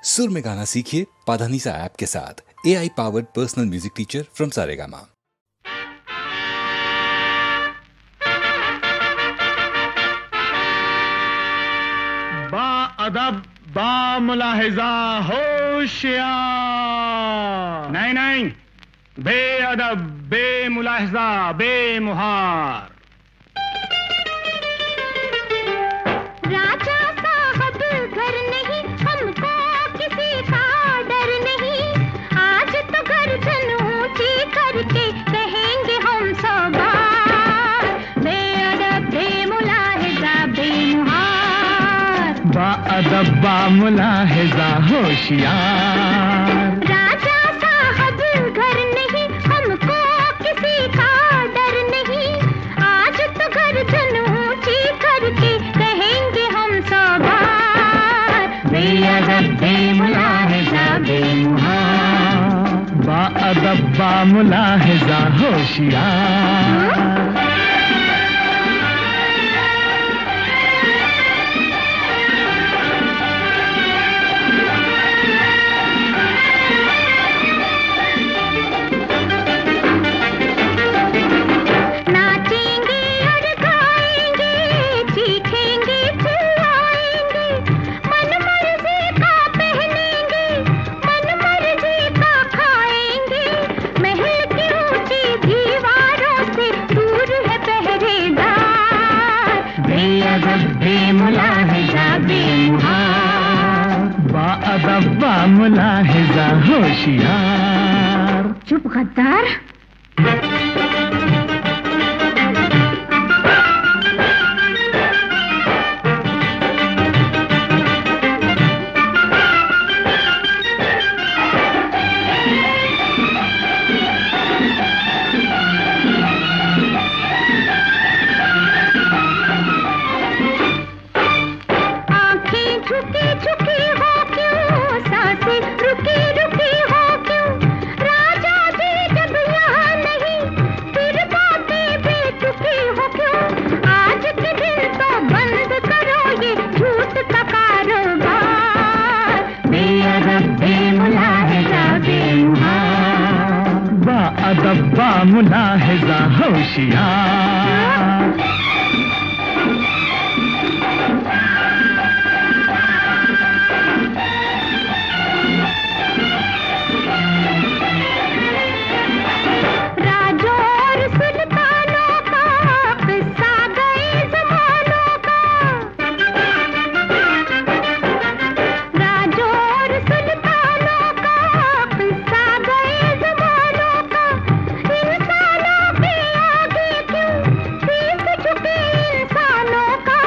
सुर में गाना सीखिए पाधानीसा ऐप के साथ। AI powered personal music teacher from Saregama. बा अदब बा मुलाहिजा होशियार। नहीं, बे अदब बे मुलाहिजा बे मुहार। राजा साहब घर नहीं, हमको किसी का डर नहीं। आज तो गर्दन ऊंची करके कहेंगे हम सब बार। बेअदब बेमुलाहिजा बेमुहार। बाअदब बामुलाहिजा होशियार। राजा साहब घर नहीं, हमको किसी का डर नहीं। आज तो गर्दन ऊंची करके कहेंगे हम सब बार। बेअदब बेमुलाहिजा बेमुहार। बाअदब बामुलाहिजा होशियार। नाचेंगे और गाएंगे, चीखेंगे चिल्लाएंगे। मन मर्जी का पहनेंगे, मन मर्जी का खाएंगे। महल की ऊंची दीवारों से दूर है पहरेदार। बेअदब बेमुलाहिजा बेमुहार। बाअदब बामुलाहिजा होशियार। चुप गद्दार। आंखें झुकी झुकी हो क्यों, सांसें रुकी रुकी हो क्यों। राजा जी जब यहाँ नहीं, फिर बातें बेतुकी हो क्यों। आज के दिन तो बंद करो ये झूठ का कारोबार। बेअदब बेमुलाहिजा बेमुहार। बाअदब बामुलाहिजा होशियार। राजों और सुल्तानों का किस्सा गए ज़मानों का। राजों और सुल्तानों का किस्सा गए ज़मानों का। इंसानों के आगे क्यों शीश झुके इंसानों का।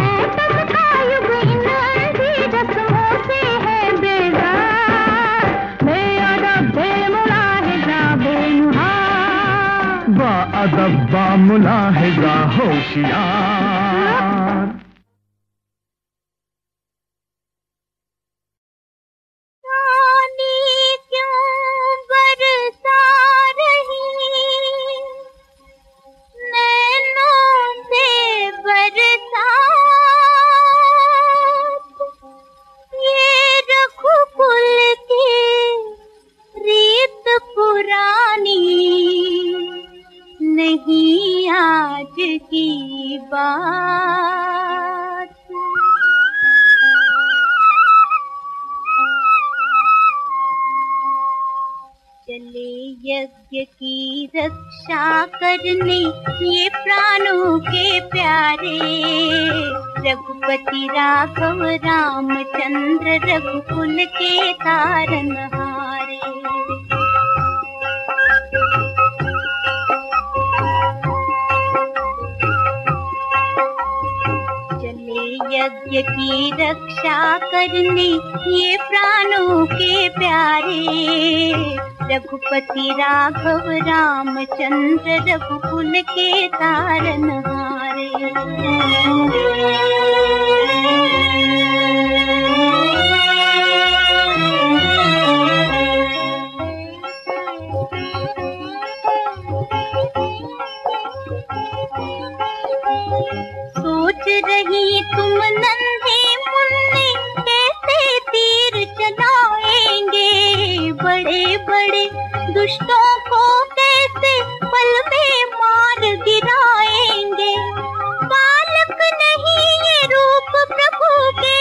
ऐतम का युग इन अंधी रस्मों से है बेजार। बेअदब बेमुलाहिजा बेमुहार। बाअदब बामुलाहिजा होशियार। रानी क्यों बरसा रही, नैनों से बरसात। ये रघुकुल की रीत पुरानी, नहीं आज की बात। चले यज्ञ की रक्षा करने ये प्राणों के प्यारे। रघुपति राघव रामचंद्र रघुकुल के तारनहारे। चले यज्ञ की रक्षा करने ये प्राणों के प्यारे। रघुपति राघव रामचंद्र रघुकुल के तारनहारे। सोच रही तुम नन्हे मुन्ने कैसे तीर चला। बड़े बड़े दुष्टों को कैसे पल में मार गिराएंगे। बालक नहीं ये रूप प्रभु के,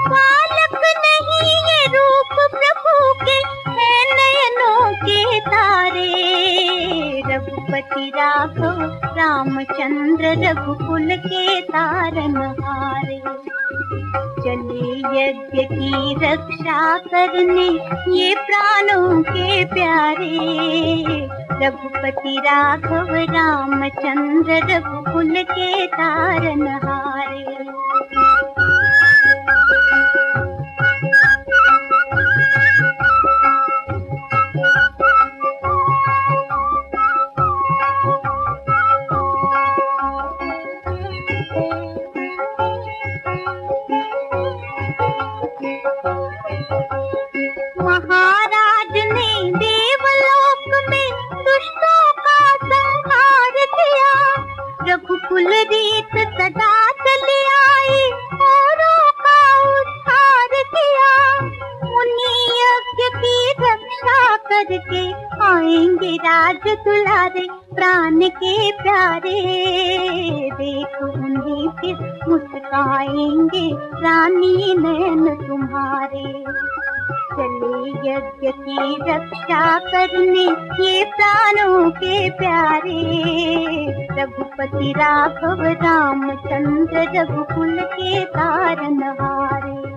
बालक नहीं ये रूप प्रभु के, है नयनों के तारे। रघुपति राघव रामचंद्र रघुकुल के तारनहारे। चले यज्ञ की रक्षा करने ये प्राणों के प्यारे। रघुपति राघव रामचंद्र रघुकुल के तारनहारे। महाराज ने देवलोक में दुष्टों का संहार किया। रघुकुल रीत सदा चली आई, औरों का उद्धार किया। मुनि यज्ञ की रक्षा करके आएंगे राज दुलारे, प्राण के प्यारे। देख उन्हें फिर मुस्काएंगे रानी नैन तुम्हारे। चले यज्ञ की रक्षा करने ये प्राणों के प्यारे। रघुपति राघव रामचंद्र रघुकुल के तारनहारे।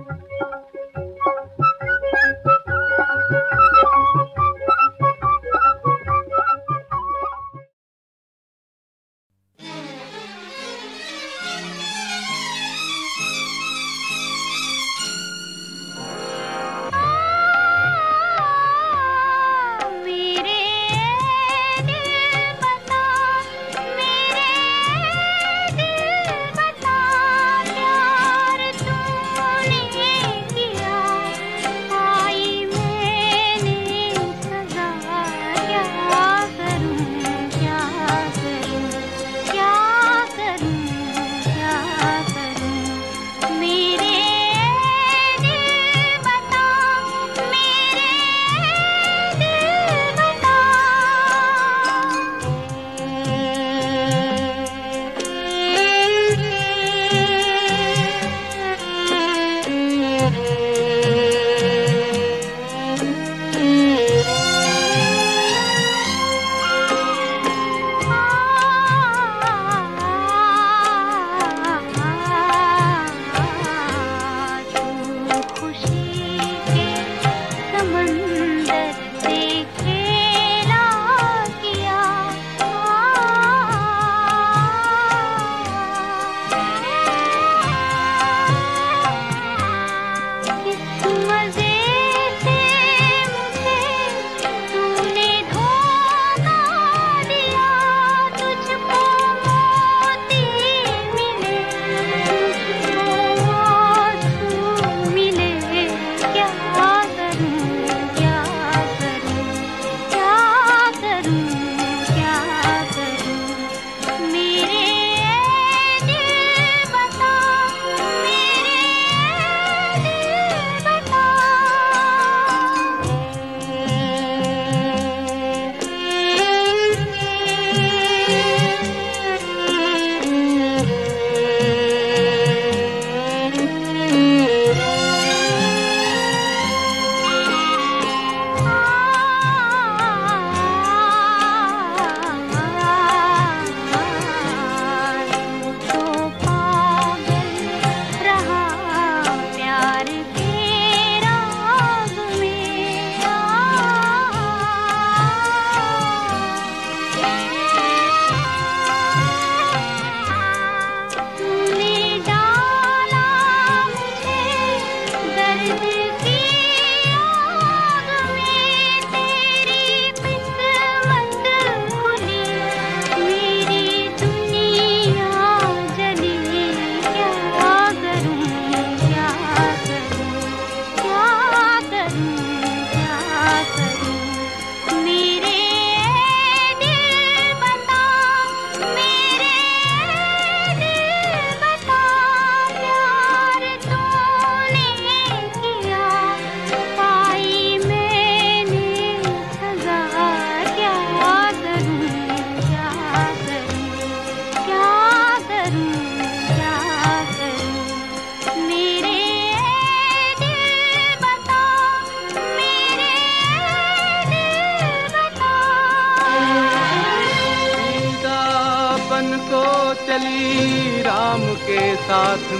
तूने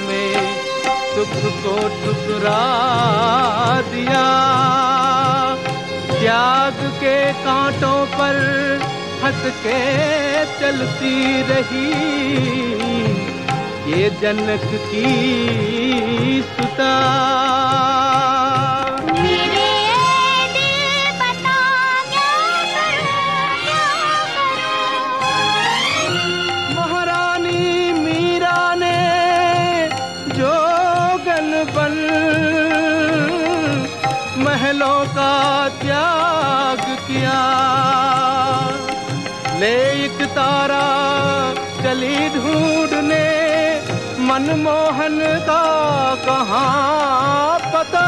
में सुख को ठुकरा दिया। त्याग के कांटों पर हंस के चलती रही, ये जनक की सुता। महलों का त्याग किया, ले एक तारा चली ढूंढने, मनमोहन का कहाँ पता।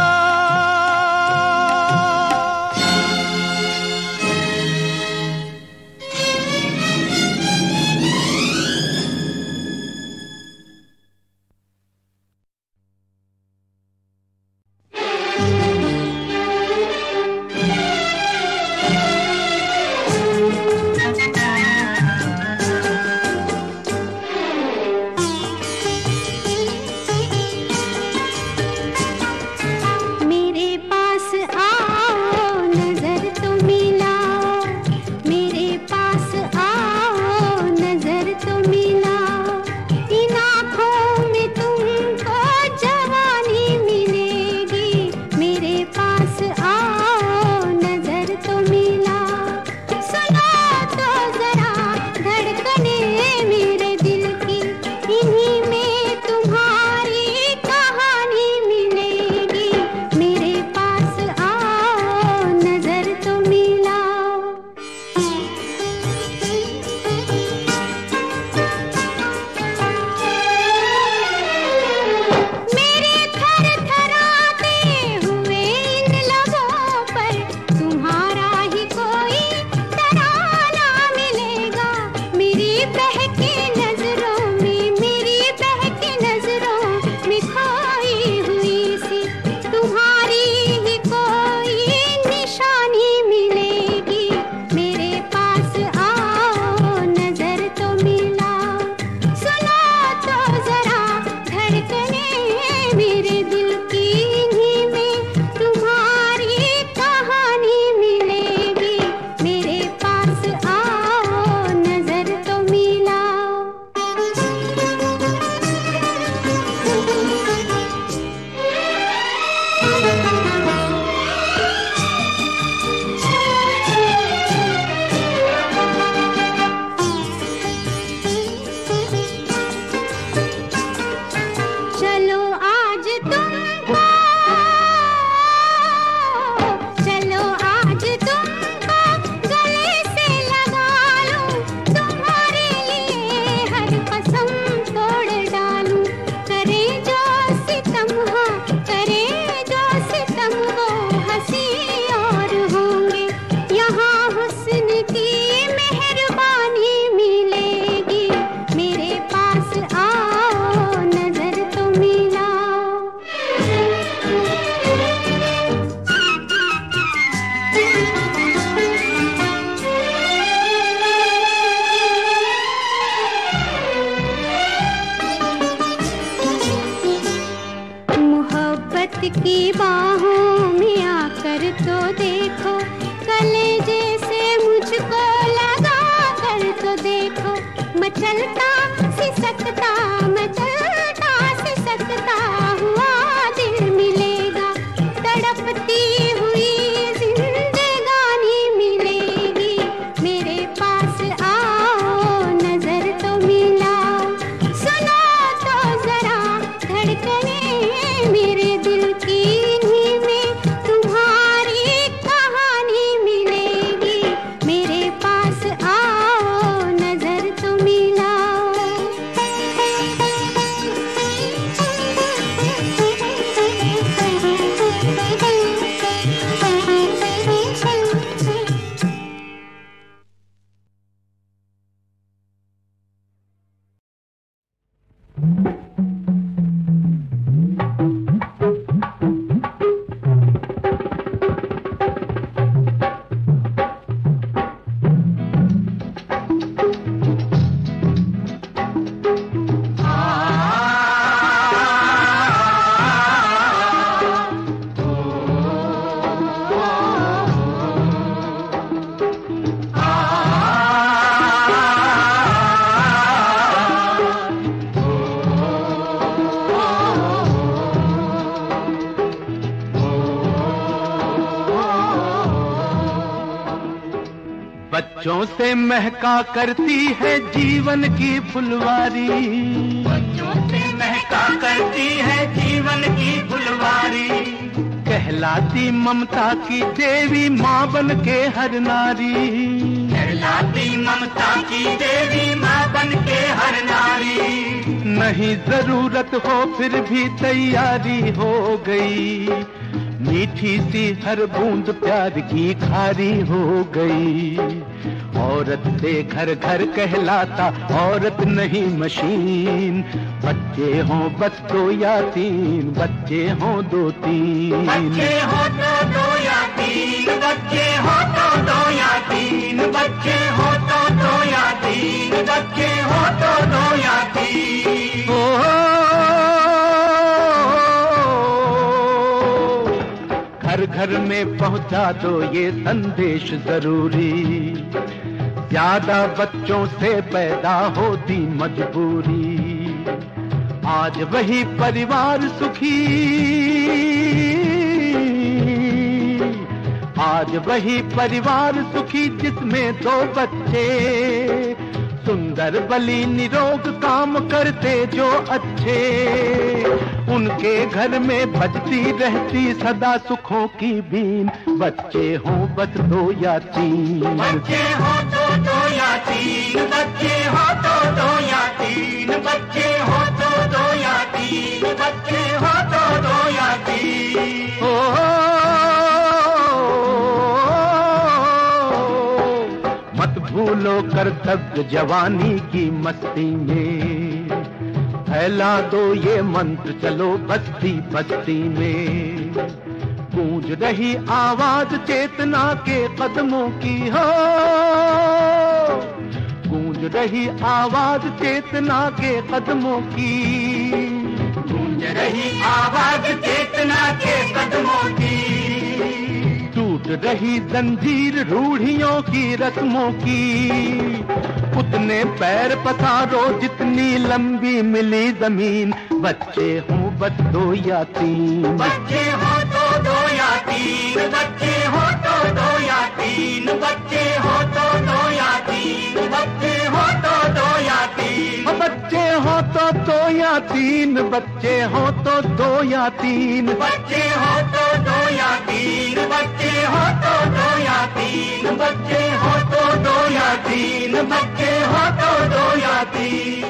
की बाहों में आकर तो देखो, कलेजे से मुझको लगा कर तो देखो। मचलता सिसकता मचलता सिसकता हुआ दिल मिलेगा, तड़पती हुई जिंदगानी मिलेगी। मेरे पास आओ नजर तो मिलाओ, सुनो तो जरा धड़कने मेरे दिल की, इन्हीं में तुम्हारी कहानी मिलेगी। मेरे पास आओ नजर तो मिलाओ। बच्चों से महका करती है जीवन की फुलवारी, बच्चों से महका करती है जीवन की फुलवारी। कहलाती ममता की देवी माँ बन के हर नारी, कहलाती ममता की देवी माँ बन के हर नारी। नहीं जरूरत हो फिर भी तैयारी हो गई, मीठी सी हर बूंद प्यार की खारी हो गई। औरत से घर घर कहलाता औरत नहीं मशीन, बच्चे हों बस 2 या 3, बच्चे हों 2-3, बच्चे हो तो 2 या 3, बच्चे हो तो 2 या 3, बच्चे हो तो 2 या 3, बच्चे हो तो 2 या 3। घर घर में पहुंचा दो ये संदेश जरूरी, ज्यादा बच्चों से पैदा होती मजबूरी। आज वही परिवार सुखी, आज वही परिवार सुखी जिसमें 2 बच्चे सुंदर बली निरोग काम करते जो अच्छे। उनके घर में बजती रहती सदा सुखों की बीन, बच्चे हों बस 2 या 3, बच्चे हो तो 2 या 3, बच्चे हो तो 2 या 3, बच्चे हो तो 2 या 3, बच्चे हो तो 2 या 3। मत भूलो कर्तव्य जवानी की मस्ती में, फैला दो ये मंत्र चलो बस्ती बस्ती में। गूंज रही आवाज चेतना के कदमों की हो, गूंज रही आवाज चेतना के कदमों की, गूंज रही आवाज चेतना के कदमों की। टूट रही जंजीर रूढ़ियों की रस्मों की, उतने पैर पसारो जितनी लंबी मिली जमीन। बच्चे हों बस 2 या 3, बच्चे हो तो 2 या 3, बच्चे हो तो 2 या 3, बच्चे हो तो 2 या 3, बच्चे हो तो 2 या 3। बच्चे हो तो 2 या 3, बच्चे हो तो 2 या 3, बच्चे हो तो 2 या 3, बच्चे हो तो 2 या 3, बच्चे हो तो 2 या 3, बच्चे हो तो 2 या 3।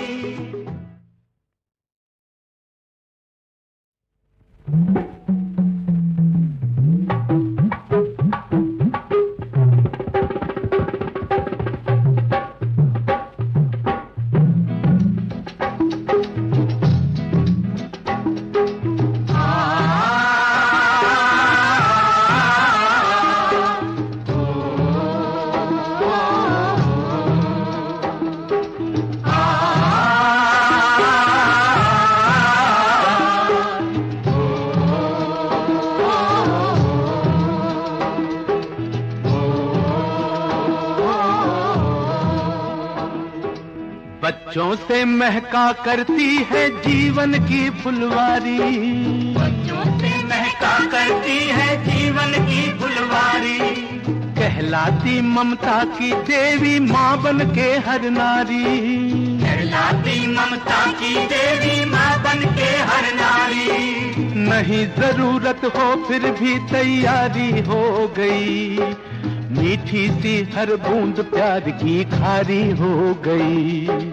बच्चों से महका करती है जीवन की फुलवारी, बच्चों से महका करती है जीवन की फुलवारी। कहलाती ममता की देवी माँ बन के हर नारी, कहलाती ममता की देवी माँ बन के हर नारी। नहीं जरूरत हो फिर भी तैयारी हो गई, मीठी सी हर बूंद प्यार की खारी हो गई।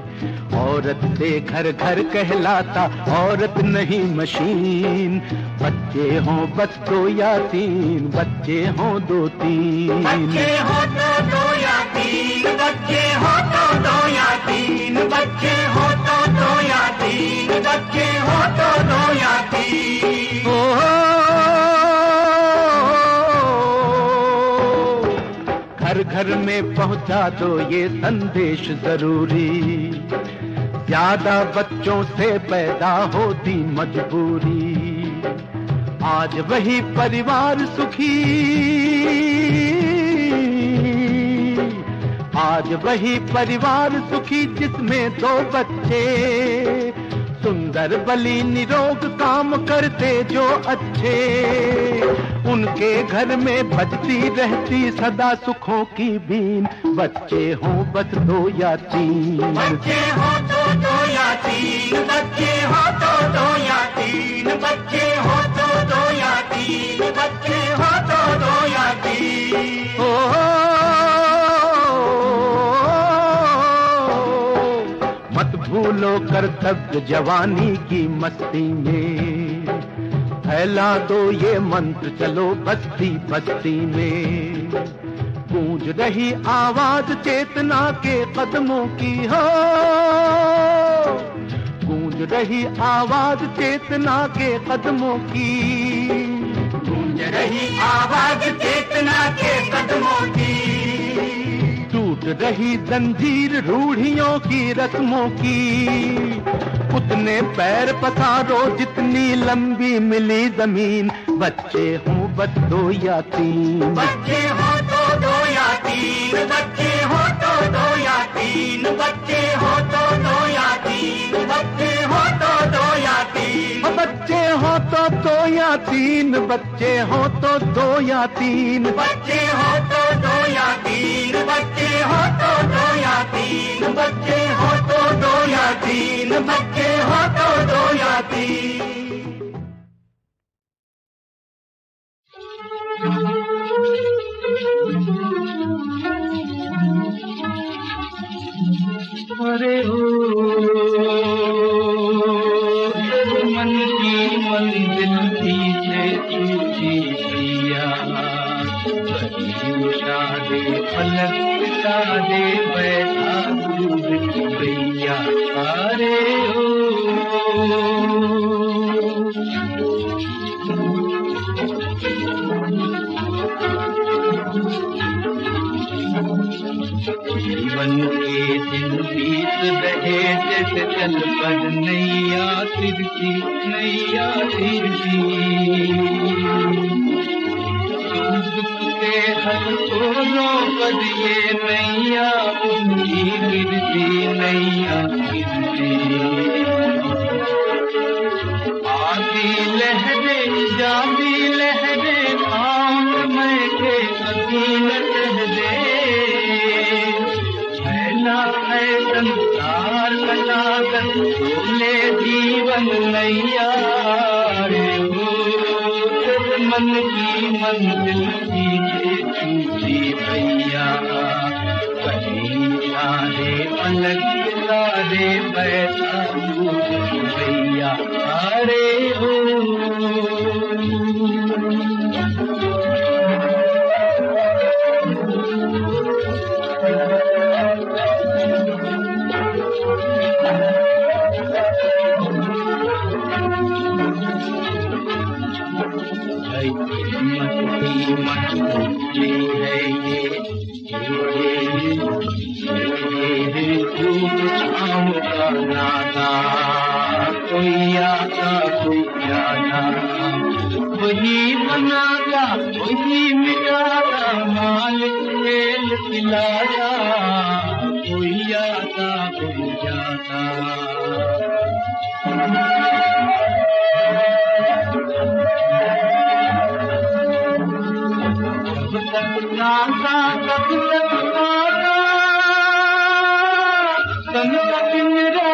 औरत से घर घर कहलाता औरत नहीं मशीन, बच्चे हों बस 2 या 3, बच्चे हों 2-3, बच्चे हो तो 2 या 3, बच्चे हो तो 2 या 3, बच्चे हो तो 2 या 3, बच्चे हो तो 2 या 3। घर घर में पहुंचा दो ये संदेश जरूरी, ज्यादा बच्चों से पैदा होती मजबूरी। आज वही परिवार सुखी, आज वही परिवार सुखी जिसमें 2 बच्चे सुंदर बली निरोग काम करते जो अच्छे, उनके घर में बजती रहती सदा सुखों की बीन। बच्चे हों बस 2 या 3, बच्चे हो तो 2 या 3, बच्चे हो तो 2 या 3, बच्चे हो तो 2 या 3, बच्चे हो तो 2 या 3। मत भूलो कर्तव्य जवानी की मस्ती में, फैला दो ये मंत्र चलो बस्ती बस्ती में। गूंज रही आवाज चेतना के कदमों की हो, गूंज रही आवाज चेतना के कदमों की, गूंज रही आवाज चेतना के कदमों की। टूट रही जंजीर रूढ़ियों की रस्मों की, उतने पैर पसारो जितनी लंबी मिली जमीन। बच्चे हों बस 2 या 3, बच्चे हो तो 2 या 3, बच्चे हो तो 2 या 3, बच्चे हो तो 2 या 3, बच्चे हो तो 2 या 3। बच्चे हो तो 2 या 3, बच्चे हो तो 2 या 3, बच्चे हो तो 2 या 3, बच्चे हो तो 2 या 3, बच्चे हो तो 2 या 3, बच्चे हो तो 2 या 3। अरे ओ मन की मंजिल पीछे छूटी भैया, उठा दे पलक उठा दे बैठा दूर भैया। अरे ओ जीवन के दिन बीत रहे जैसे चल पर नैया तिरछी, नैया तिरछी। के हर छोरों पर ये नैया उनकी गिरती, नैया गिरती। आती लहरे जाती लहरे आम में के अधीन कह दे, फैला है संसार का सागर बोले जीवन नैया। रे हो मन की मंजिल पीछे छूटी भैया, कहीं सारे पलक सारे बैठा भैया। अरे हो मछली है ये छाँव का नाता, कोई आता कोई जाता, वही बनाता वही मिटाता, मालिक खेल पिलाता, कोई आता कोई जाता। नाता कब तक नाता, तन तक मेरा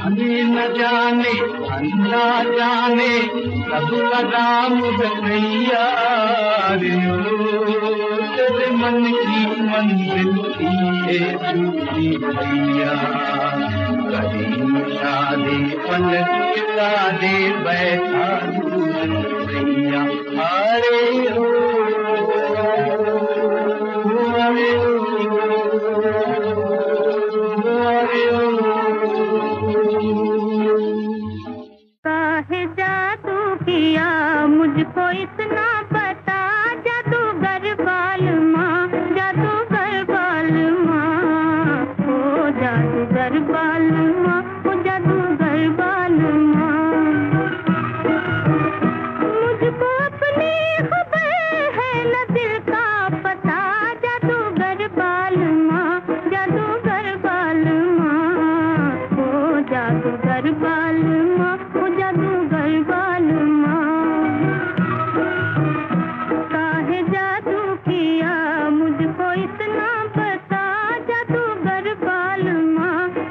जाने न जाने अंधा जाने सबका राम रखैया। रे तेरे मन की मंजिल पीछे छूटी भैया, कहीं शादी पलक दे बैठा भैया। अरे हो अरे काहे जादू किया मुझको इतना बता, जादूगर बाल माँ, जादूगर बाल माँ, ओ जादूगर बाल माँ, ओ जादूगर बाल माँ। मुझको अपनी खबर है न दिल का पता, जादूगर बाल माँ, जादूगर बाल माँ। जादूगर बालमा, ओ जादूगर बालमा। काहे जादू किया मुझको इतना बता, जादूगर बालमा,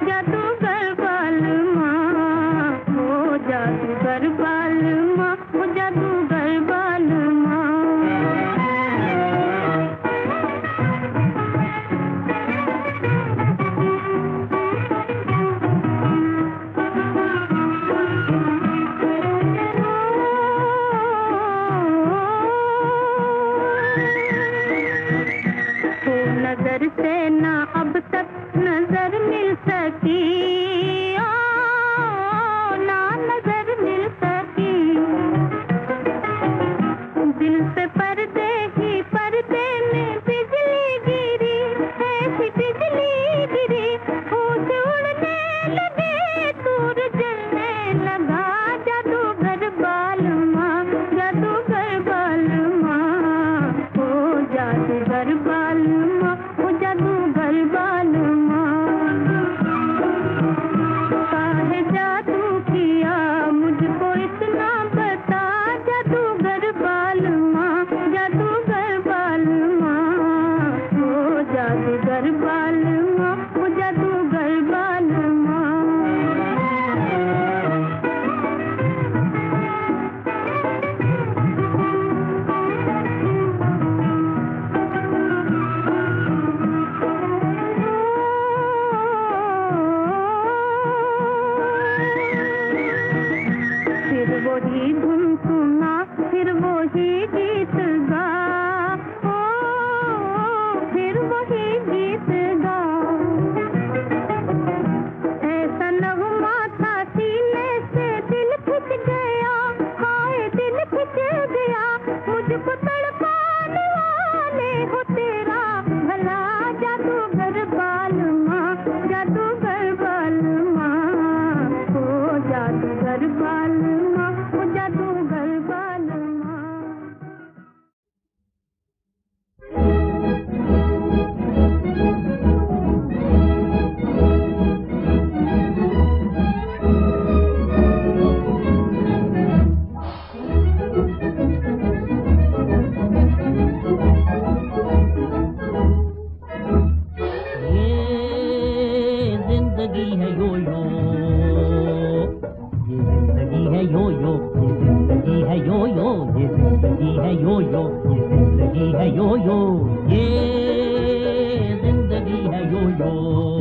जादूगर बालमा, ओ जादूगर बालमा, ओ जादूगर बालमा। नजर से ना अब तक नजर मिल सकी, ना नजर मिल सकी। दिल से पर्दे ही पर्दे में बिजली गिरी, ऐसी बिजली गिरी, होश उड़ने लगे, दूर जलने लगा, जादूगर बालमा, जादूगर बालमा, ओ जादूगर बालमा, ओ जादूगर बालमा। काहे जादू किया मुझको इतना बता, जादूगर बालमा, जादूगर बालमा, ओ जादूगर बालमा, ओ जादूगर बालमा। फिर वही धुन सुना, फिर वही गीत गा, ओ फिर वही गीत गा। ऐसा नगमा था सीने से दिल खिंच गया, हाय दिल खिंच गया, मुझको तड़पाने वाले हो तेरा भला, जादूगर बालमा, जादूगर बालमा, ओ जादूगर बालमा, ओ जादूगर बालमा। ये जिंदगी है यो यो, ये जिंदगी है यो यो, ये जिंदगी है यो यो, ये जिंदगी है यो यो, ये जिंदगी है यो यो, ये जिंदगी है यो यो,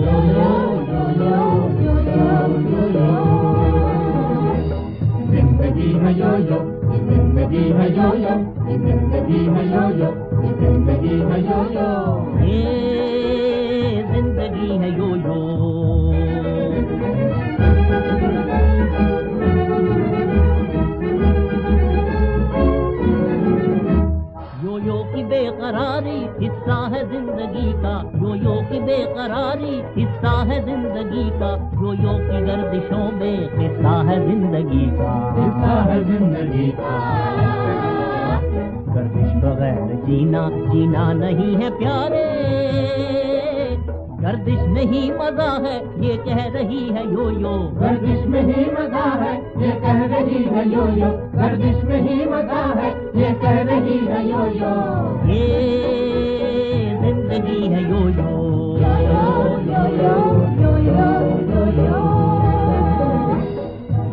यो यो यो यो यो, जिंदगी है यो यो, ये जिंदगी है यो यो, ये जिंदगी है यो यो, ये जिंदगी है यो यो, ये जिंदगी है यो यो। यो यो की बेकरारी हिस्सा है जिंदगी का, यो यो की बेकरारी हिस्सा है जिंदगी का, यो यो की गर्दिशों में हिस्सा है जिंदगी का, हिस्सा है जिंदगी का। गर्दिश बगैर जीना, जीना नहीं है प्यारे, गर्दिश में ही मजा है ये कह रही है यो यो, गर्दिश में ही मजा है ये कह रही है यो यो, गर्दिश में ही मजा है ये कह रही है यो यो, ये जिंदगी है यो यो, यो यो यो यो यो यो,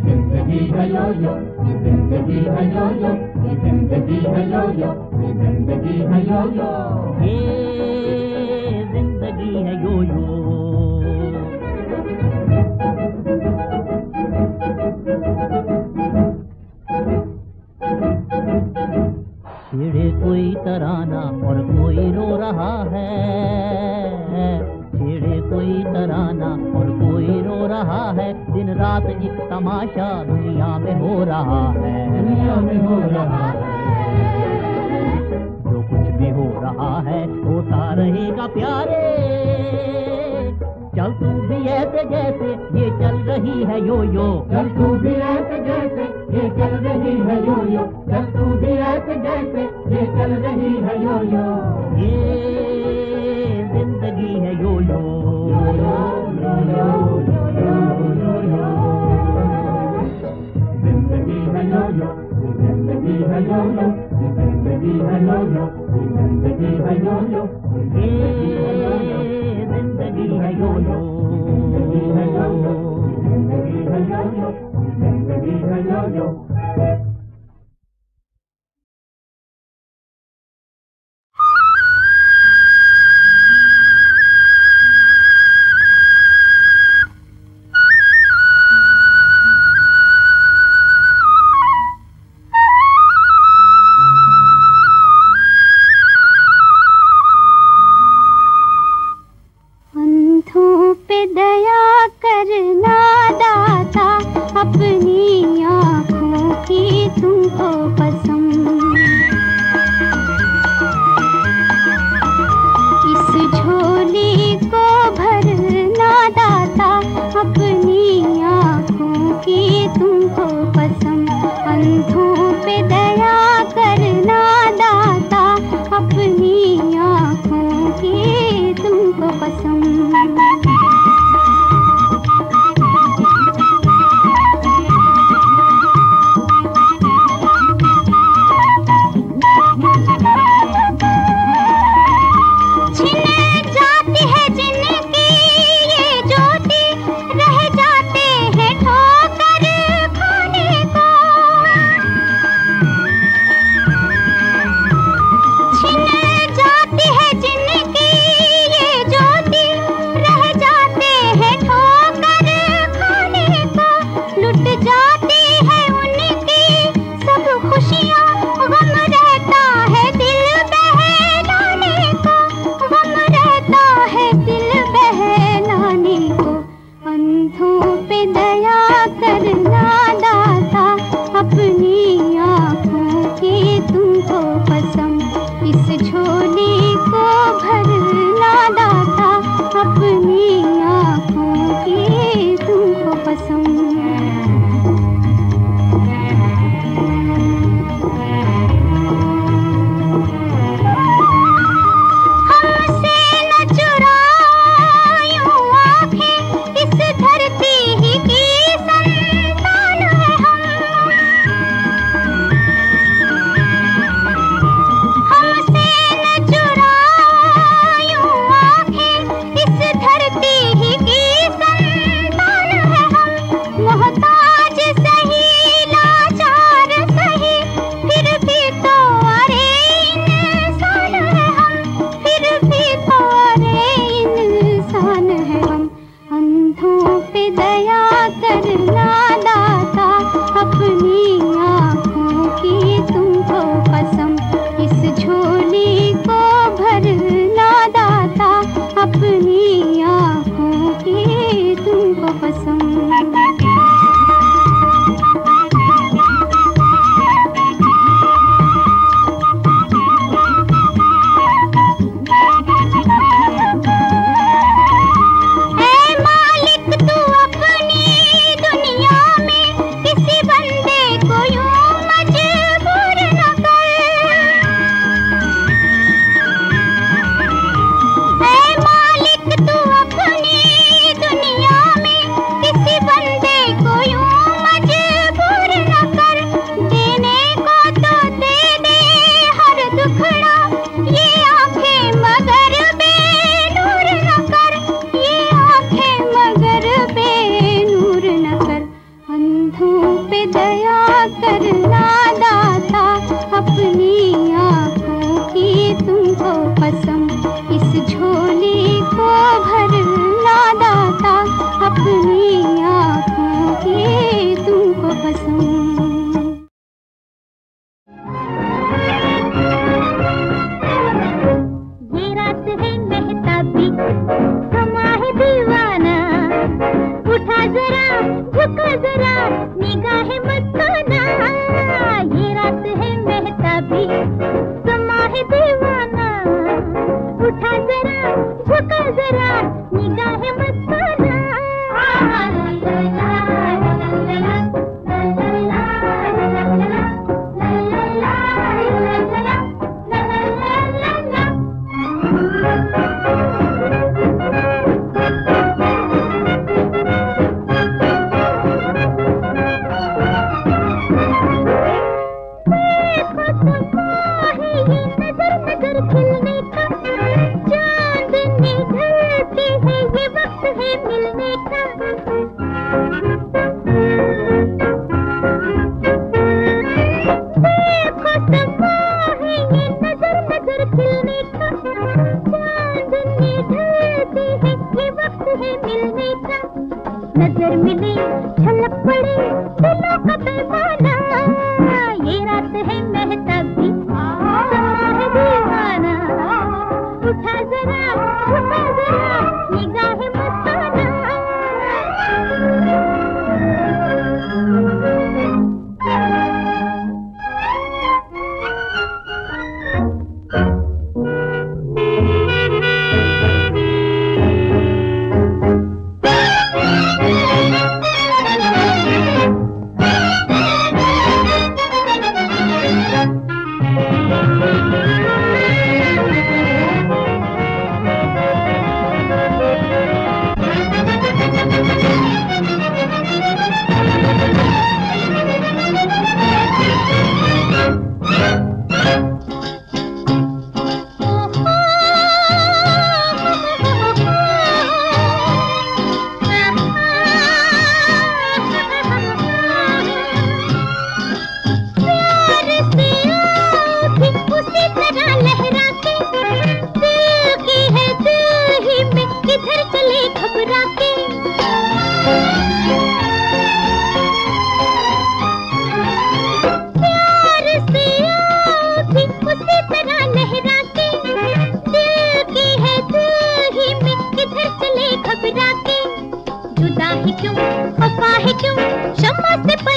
जिंदगी है यो यो, ये जिंदगी है यो यो, ये जिंदगी है यो यो, ये जिंदगी है यो यो, ये जिंदगी है यो यो। छेड़े कोई तराना और कोई रो रहा है, छेड़े कोई तराना और कोई रो रहा है, दिन रात एक तमाशा दुनिया में हो रहा है, दुनिया में हो रहा है। जो कुछ भी हो रहा है होता रहेगा प्यारे, चल तू भी ऐसे जैसे ये चल रही है यो यो, चल तू भी ऐसे जैसे ये चल रही है यो यो, चल तू भी ऐसे जैसे ये चल रही है यो यो, ये जिंदगी है यो यो, यो यो यो यो यो यो यो। है यो यो, जिंदगी है यो यो, जिंदगी है यो यो, ये जिंदगी है यो यो, जिंदगी है यो यो, जिंदगी है यो यो, जिंदगी है यो यो। मत